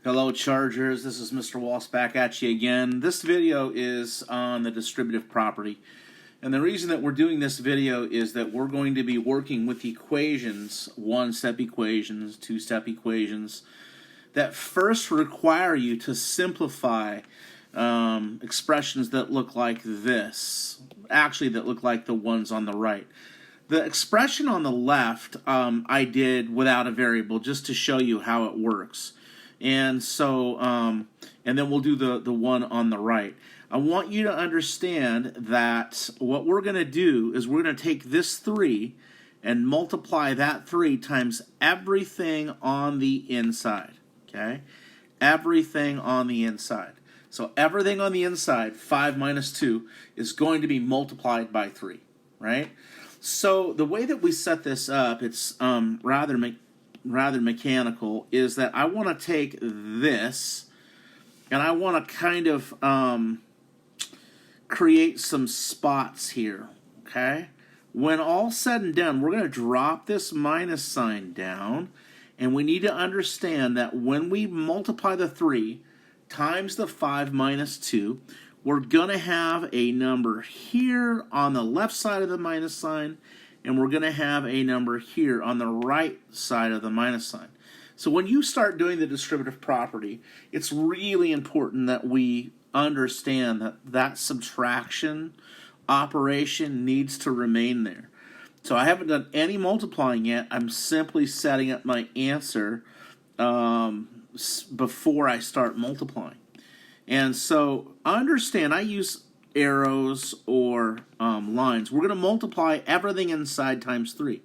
Hello Chargers, this is Mr. Walsh back at you again. This video is on the distributive property. And the reason that we're doing this video is that we're going to be working with equations, one-step equations, two-step equations, that first require you to simplify expressions that look like this. Actually, that look like the ones on the right. The expression on the left I did without a variable just to show you how it works. And so, and then we'll do the one on the right. I want you to understand that what we're going to do is we're going to take this 3 and multiply that 3 times everything on the inside. Okay? Everything on the inside. So everything on the inside, 5 minus 2, is going to be multiplied by 3. Right? So the way that we set this up, it's rather mechanical, is that I want to take this and I want to kind of create some spots here, okay? When all said and done, we're going to drop this minus sign down, and we need to understand that when we multiply the 3 times the 5 minus 2, we're going to have a number here on the left side of the minus sign, and we're going to have a number here on the right side of the minus sign. So when you start doing the distributive property, it's really important that we understand that that subtraction operation needs to remain there. So I haven't done any multiplying yet. I'm simply setting up my answer before I start multiplying. And so understand, I use arrows or lines. We're going to multiply everything inside times 3.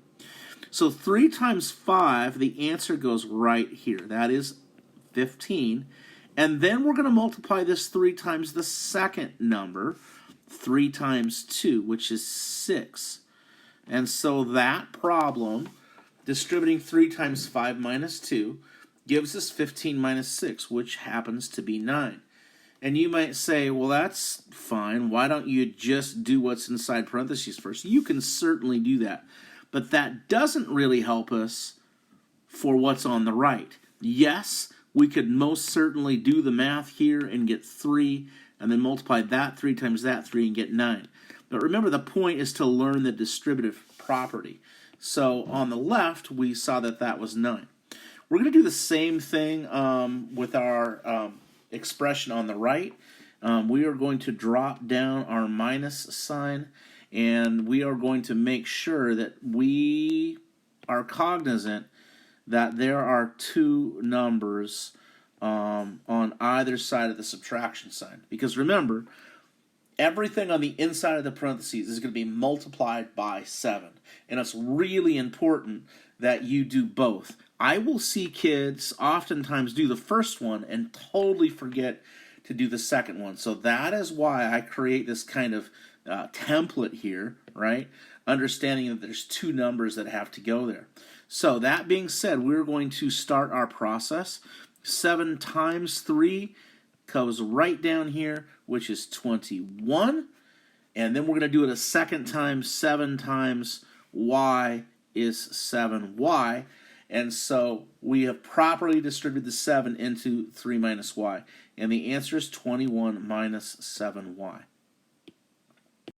So 3 times 5, the answer goes right here. That is 15. And then we're going to multiply this 3 times the second number, 3 times 2, which is 6. And so that problem, distributing 3 times 5 minus 2, gives us 15 minus 6, which happens to be 9. And you might say, well, that's fine. Why don't you just do what's inside parentheses first? You can certainly do that. But that doesn't really help us for what's on the right. Yes, we could most certainly do the math here and get 3, and then multiply that 3 times that 3 and get 9. But remember, the point is to learn the distributive property. So on the left, we saw that that was 9. We're going to do the same thing with our expression on the right. We are going to drop down our minus sign, and we are going to make sure that we are cognizant that there are 2 numbers on either side of the subtraction sign. Because remember, everything on the inside of the parentheses is going to be multiplied by 7. And it's really important that you do both. I will see kids oftentimes do the first one and totally forget to do the second one. So that is why I create this kind of template here, right? Understanding that there's 2 numbers that have to go there. So that being said, we're going to start our process. 7 times 3 goes right down here, which is 21. And then we're going to do it a second time. 7 times y is 7y. And so we have properly distributed the 7 into 3 minus y. And the answer is 21 minus 7y.